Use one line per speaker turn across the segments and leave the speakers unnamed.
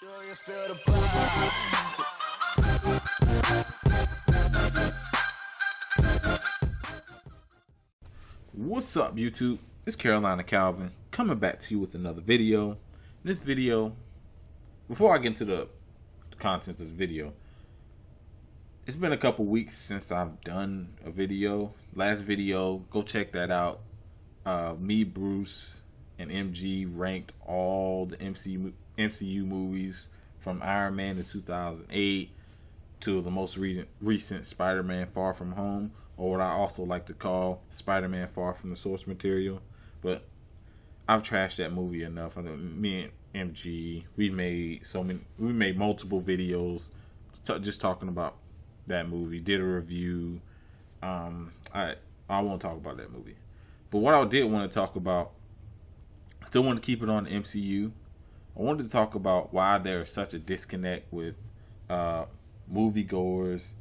sure you feel the vibes.
What's up, YouTube? It's Carolina Calvin coming back to you with another video. In this video, before I get into the contents of the video, it's been a couple weeks since I've done a video. Last video, go check that out. Me, Bruce, and MG ranked all the MCU movies from Iron Man in 2008 to the most recent Spider-Man Far From Home, or what I also like to call Spider-Man Far From the Source Material. But I've trashed that movie enough. I know me and MG, we made multiple videos just talking about that movie. Did a review. I won't talk about that movie. But what I did want to talk about, I still want to keep it on the MCU. I wanted to talk about why there's such a disconnect with moviegoers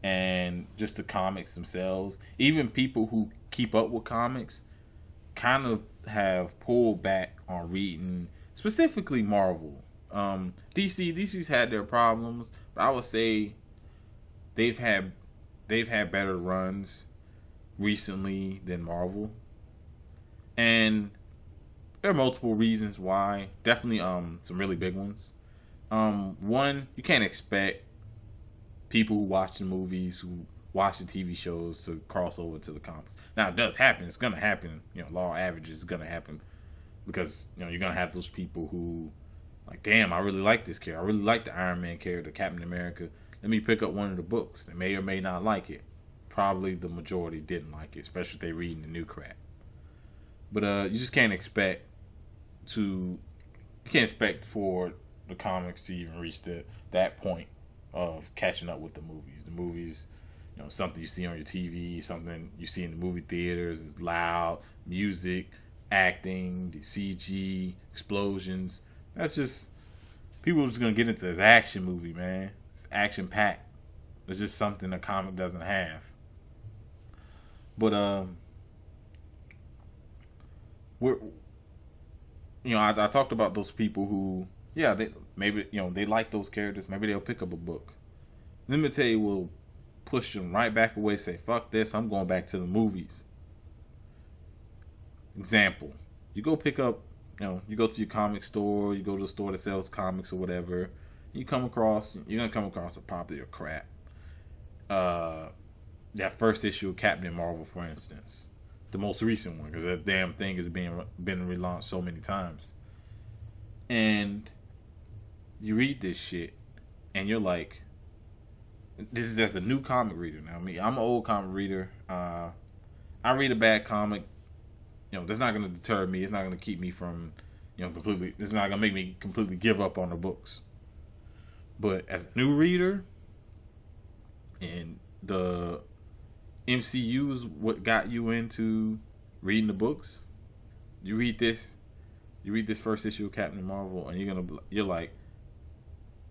and just the comics themselves. Even people who keep up with comics kind of have pulled back on reading, specifically Marvel. DC's had their problems, but I would say they've had better runs recently than Marvel. And there are multiple reasons why. Definitely some really big ones. One, you can't expect people who watch the movies, who watch the TV shows, to cross over to the comics. Now, it does happen. It's going to happen. Law of averages is going to happen. Because, you're going to have those people who, like, damn, I really like this character. I really like the Iron Man character, Captain America. Let me pick up one of the books. They may or may not like it. Probably the majority didn't like it, especially if they're reading the new crap. But you just can't expect for the comics to even reach that point of catching up with the movies. The movies, something you see on your TV, something you see in the movie theaters is loud, music, acting, the CG, explosions. That's just, people are just going to get into this action movie, man. It's action packed. It's just something a comic doesn't have. But, I talked about those people who, they like those characters. Maybe they'll pick up a book. Let me tell you, will push them right back away. Say, fuck this, I'm going back to the movies. Example: you go pick up, you go to your comic store, you go to a store that sells comics or whatever. You're gonna come across a popular crap. That first issue of Captain Marvel, for instance. The most recent one, because that damn thing has been relaunched so many times. And you read this shit, and you're like, this is as a new comic reader now. I'm an old comic reader. I read a bad comic, that's not going to deter me. It's not going to keep me from, completely. It's not going to make me completely give up on the books. But as a new reader, and the MCU is what got you into reading the books. You read this first issue of Captain Marvel, and you're like,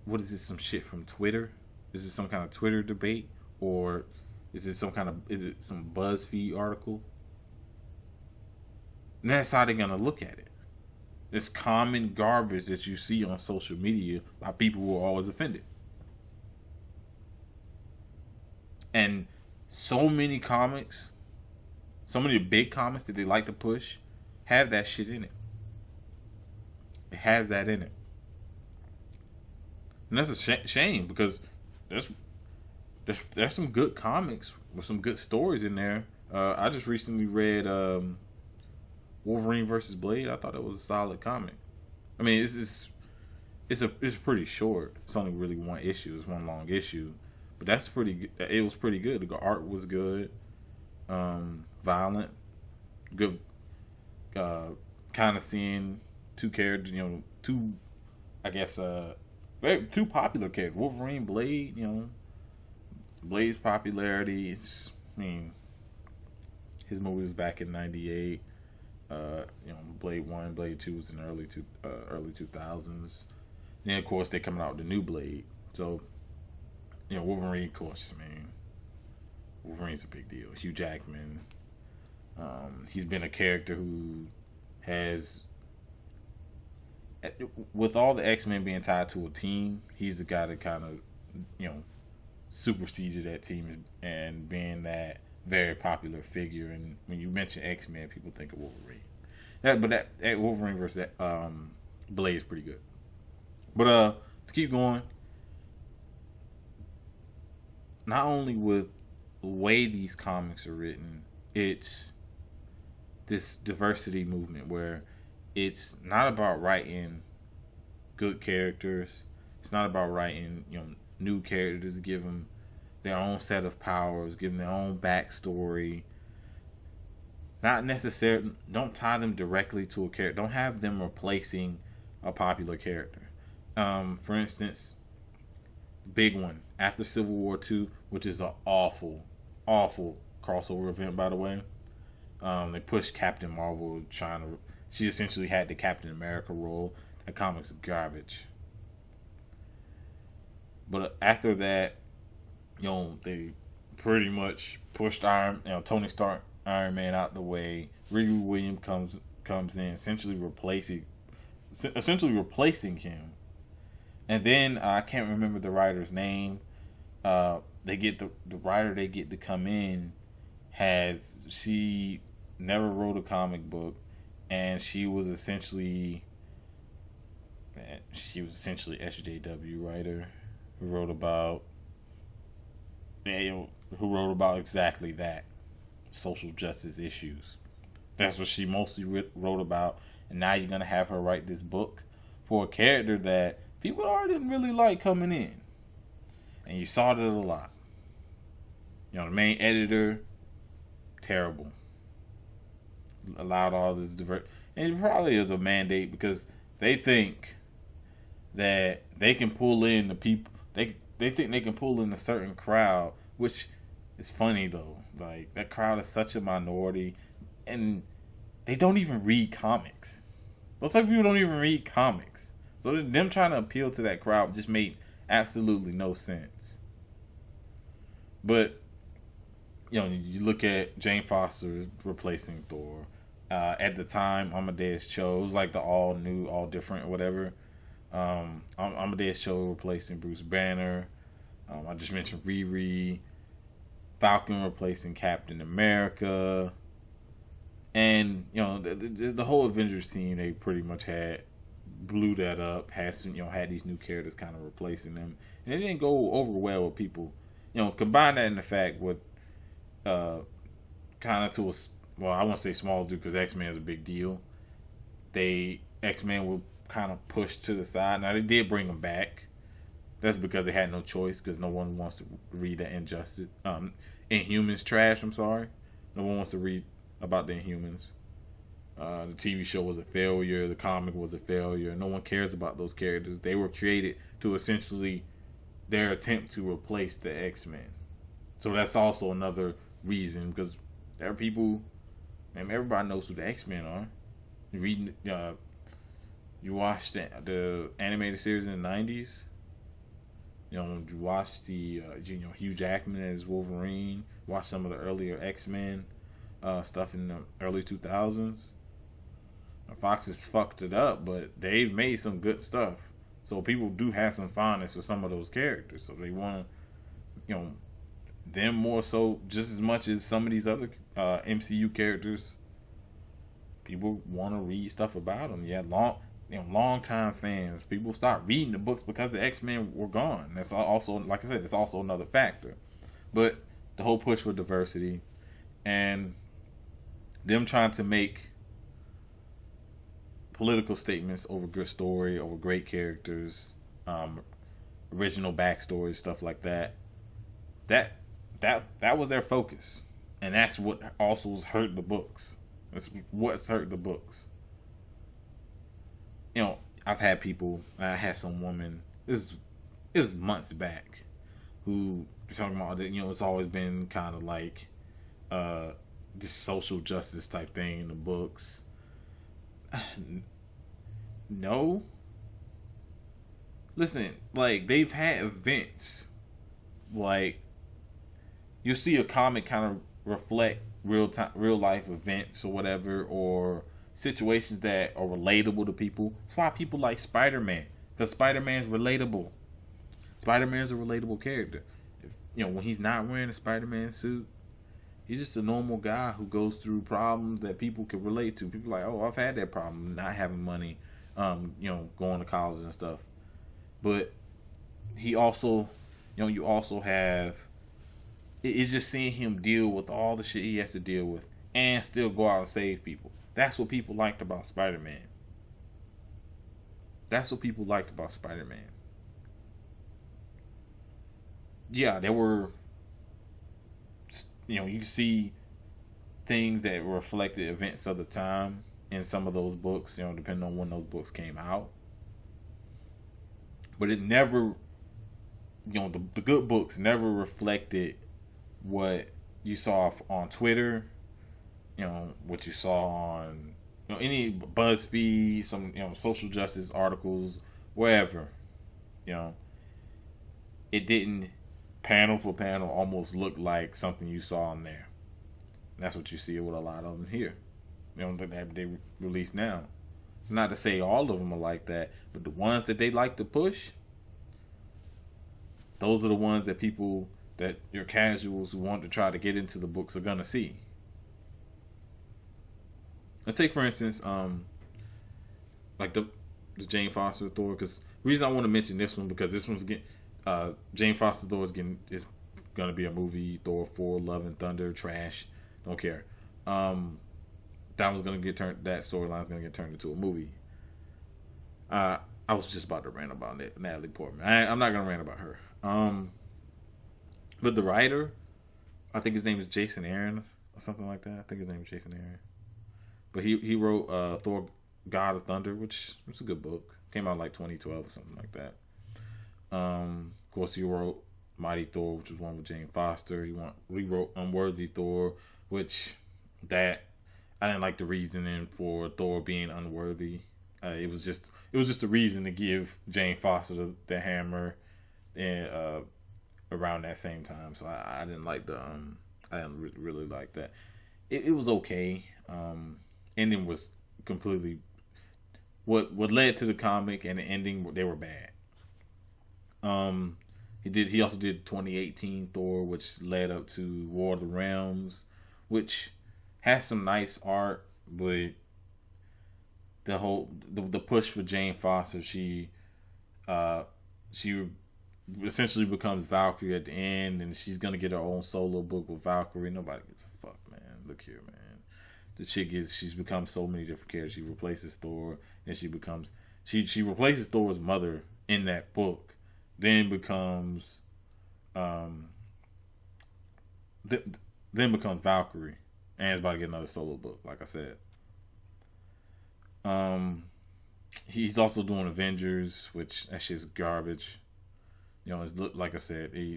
what is this? Some shit from Twitter? Is this some kind of Twitter debate, or is it some BuzzFeed article? And that's how they're gonna look at it. It's common garbage that you see on social media by people who are always offended. And so many comics, so many big comics that they like to push, have that shit in it. It has that in it. And that's a shame, because there's some good comics with some good stories in there. I just recently read Wolverine vs. Blade. I thought that was a solid comic. I mean, it's pretty short. It's only really one issue. It's one long issue. But that's pretty good. It was pretty good. The art was good. Violent. Good. Kind of seeing two characters, two popular characters. Wolverine, Blade, Blade's popularity. His movie was back in '98. Blade 1, Blade 2 was in the early 2000s. Then, of course, they're coming out with the new Blade. So, Wolverine, of course, Wolverine's a big deal. Hugh Jackman. He's been a character who has with all the X-Men being tied to a team, he's the guy that kind of, superseded that team and being that very popular figure. And when you mention X-Men, people think of Wolverine. That Wolverine versus Blade is pretty good. But to keep going, not only with the way these comics are written, it's this diversity movement where it's not about writing good characters. It's not about writing, new characters, give them their own set of powers, give them their own backstory. Not necessarily, don't tie them directly to a character. Don't have them replacing a popular character. For instance, big one after Civil War II, which is an awful crossover event, by the way. They pushed Captain Marvel, she essentially had the Captain America role. That comic's garbage. But after that, they pretty much pushed Tony Stark, Iron Man out the way. Riri Williams comes in, essentially replacing him. And then I can't remember the writer's name. They get the writer they get to come in she never wrote a comic book, and she was essentially SJW writer who wrote about exactly that, social justice issues. That's what she mostly wrote about. And now you're gonna have her write this book for a character that people already didn't really like coming in, and you saw that a lot. The main editor, terrible. Allowed all this and it probably is a mandate because they think that they can pull in the people. They think they can pull in a certain crowd, which is funny though. Like, that crowd is such a minority, and they don't even read comics. Those type of people don't even read comics. So them trying to appeal to that crowd just made absolutely no sense. But you look at Jane Foster replacing Thor. At the time, Amadeus Cho, it was like the all new, all different, whatever. Amadeus Cho replacing Bruce Banner. I just mentioned Riri. Falcon replacing Captain America. And, the whole Avengers team, they pretty much blew that up, had these new characters kind of replacing them. And it didn't go over well with people. Combine that in the fact with kind of to a, well, I won't say small dude because X-Men is a big deal. X-Men were kind of pushed to the side. Now, they did bring them back. That's because they had no choice, because no one wants to read the Inhumans trash, I'm sorry. No one wants to read about the Inhumans. The TV show was a failure. The comic was a failure. No one cares about those characters. They were created to essentially their attempt to replace the X-Men. So that's also another reason, because there are people, and everybody knows who the X-Men are. You watched the animated series in the 90s. You watch the Hugh Jackman as Wolverine. Watch some of the earlier X-Men stuff in the early 2000s. Fox has fucked it up, but they've made some good stuff. So people do have some fondness for some of those characters. So they want to, them more so just as much as some of these other MCU characters. People want to read stuff about them. Yeah, long time fans. People stopped reading the books because the X-Men were gone. That's also, like I said, it's also another factor. But the whole push for diversity and them trying to make political statements over good story, over great characters, original backstories, stuff like that. That was their focus, and that's what also hurt the books. That's what's hurt the books. I've had people. I had some woman. This is months back, who talking about that. It's always been kind of like this social justice type thing in the books. No. Listen, like, they've had events. Like, you see a comic kind of reflect real life events or whatever, or situations that are relatable to people. That's why people like Spider-Man, because Spider-Man's relatable. Spider-Man's a relatable character. If, when he's not wearing a Spider-Man suit, he's just a normal guy who goes through problems that people can relate to. People are like, oh, I've had that problem, not having money, going to college and stuff. But he also, you also have, it's just seeing him deal with all the shit he has to deal with and still go out and save people. That's what people liked about Spider-Man. That's what people liked about Spider-Man. Yeah, there were, you see things that reflected events of the time in some of those books, depending on when those books came out. But it never, the good books never reflected what you saw on Twitter, what you saw on, any BuzzFeed, some, social justice articles, wherever. It didn't panel for panel almost look like something you saw in there. And that's what you see with a lot of them here. That they release now. Not to say all of them are like that, but the ones that they like to push, those are the ones that people, that your casuals who want to try to get into the books are gonna see. Let's take, for instance, like the Jane Foster Thor, because the reason I want to mention this one, because this one's getting, Jane Foster Thor is gonna be a movie. Thor 4, Love and Thunder, trash, don't care. That storyline's gonna get turned into a movie. I was just about to rant about Natalie Portman. I'm not gonna rant about her. But the writer, I think his name is Jason Aaron or something like that. I think his name is Jason Aaron. But he wrote Thor: God of Thunder, which was a good book. Came out like 2012 or something like that. Of course, he wrote Mighty Thor, which was one with Jane Foster. He wrote Unworthy Thor, which that I didn't like the reasoning for Thor being unworthy. It was just a reason to give Jane Foster the hammer, and around that same time. So I didn't like I didn't really like that. It was okay. Ending was completely what led to the comic and the ending. They were bad. He also did 2018 Thor, which led up to War of the Realms, which has some nice art, but the push for Jane Foster, she essentially becomes Valkyrie at the end, and she's gonna get her own solo book with Valkyrie. Nobody gives a fuck, man. Look here, man. The chick she's become so many different characters. She replaces Thor, and she replaces Thor's mother in that book, then becomes Valkyrie, and is about to get another solo book, like I said. He's also doing Avengers, which that shit's garbage. It's like I said, there's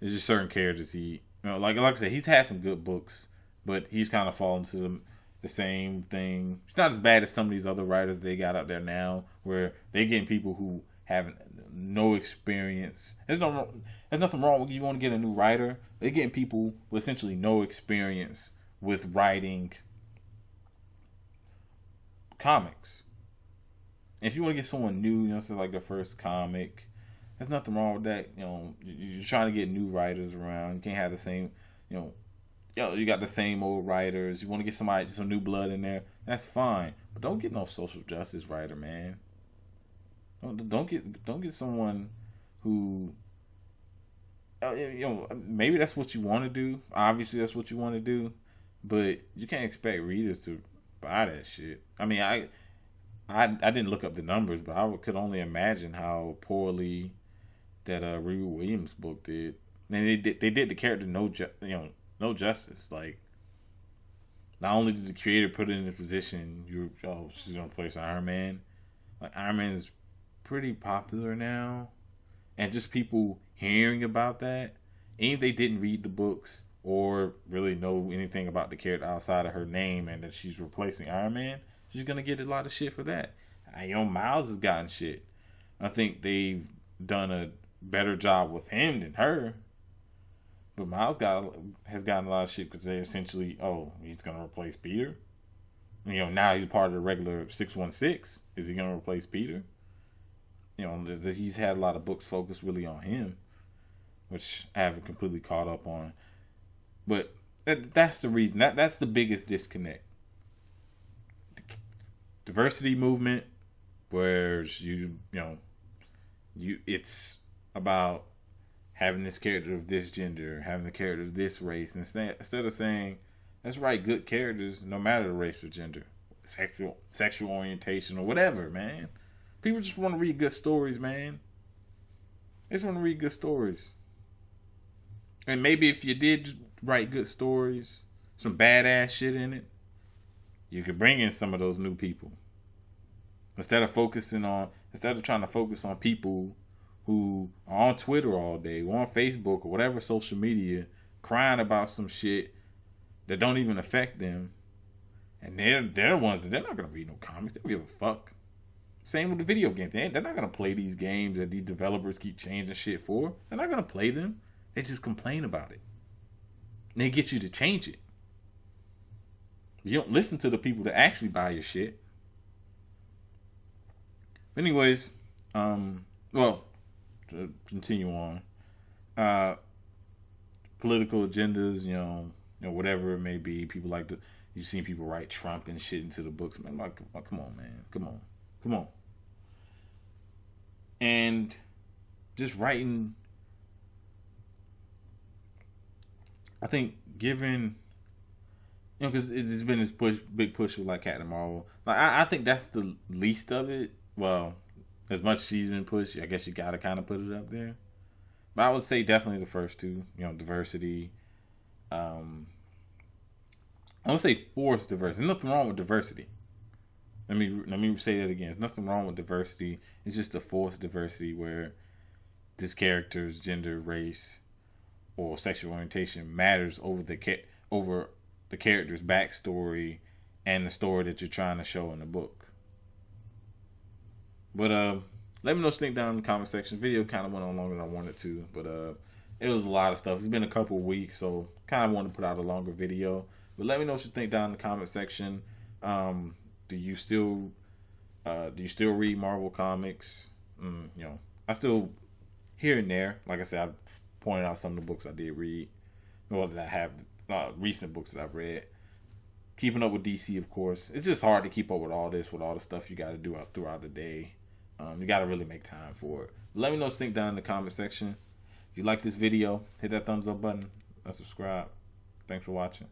just certain characters like I said, he's had some good books, but he's kind of fallen to the same thing. It's not as bad as some of these other writers they got out there now, where they're getting people who have no experience. There's nothing wrong with you want to get a new writer. They're getting people with essentially no experience with writing comics. And if you want to get someone new, it's like their first comic, there's nothing wrong with that. You're trying to get new writers around. You can't have the same, you got the same old writers. You want to get some new blood in there. That's fine, but don't get no social justice writer, man. Don't get someone who, maybe that's what you want to do. Obviously, that's what you want to do, but you can't expect readers to buy that shit. I mean, I didn't look up the numbers, but I could only imagine how poorly that Riri Williams book did. And they did the character no justice. Like, not only did the creator put it in the position, she's gonna replace Iron Man. Like, Iron Man is pretty popular now, and just people hearing about that, even if they didn't read the books or really know anything about the character outside of her name and that she's replacing Iron Man, she's gonna get a lot of shit for that. Miles has gotten shit. I think they've done a better job with him than her. But Miles has gotten a lot of shit because they essentially, oh, he's gonna replace Peter. You know, now he's part of the regular 616. Is he gonna replace Peter? You know, he's had a lot of books focused really on him, which I haven't completely caught up on. But that's the reason. That's the biggest disconnect. The diversity movement, where it's about having this character of this gender, having the character of this race, instead of saying, let's write good characters no matter the race or gender, sexual orientation or whatever, man. People just want to read good stories, man. They just want to read good stories. And maybe if you did write good stories, some badass shit in it, you could bring in some of those new people. Instead of trying to focus on people who are on Twitter all day, or on Facebook, or whatever social media, crying about some shit that don't even affect them. And they're the ones that they're not going to read no comics. They don't give a fuck. Same with the video games. They're not going to play these games that these developers keep changing shit for. They're not going to play them. They just complain about it. And they get you to change it. You don't listen to the people that actually buy your shit. But anyways, well, to continue on, political agendas, you know, whatever it may be, people like to. You've seen people write Trump and shit into the books, man. Like, come on, man, come on. And just writing, I think, given, you know, because it's been this big push with like Captain Marvel. Like, I think that's the least of it. Well, as much season push, I guess you gotta kind of put it up there. But I would say definitely the first two. You know, diversity. I would say forced diversity. There's nothing wrong with diversity. Let me say that again. There's nothing wrong with diversity. It's just a forced diversity where this character's gender, race, or sexual orientation matters over the character's backstory and the story that you're trying to show in the book. But let me know what you think down in the comment section. The video kind of went on longer than I wanted to, but it was a lot of stuff. It's been a couple of weeks, so kind of wanted to put out a longer video. But let me know what you think down in the comment section. Do you still read Marvel comics? You know, I still here and there. Like I said, I've pointed out some of the books I did read, or that I have recent books that I've read. Keeping up with DC, of course. It's just hard to keep up with all this, with all the stuff you got to do throughout the day. You got to really make time for it. But let me know what you think down in the comment section. If you like this video, hit that thumbs up button and subscribe. Thanks for watching.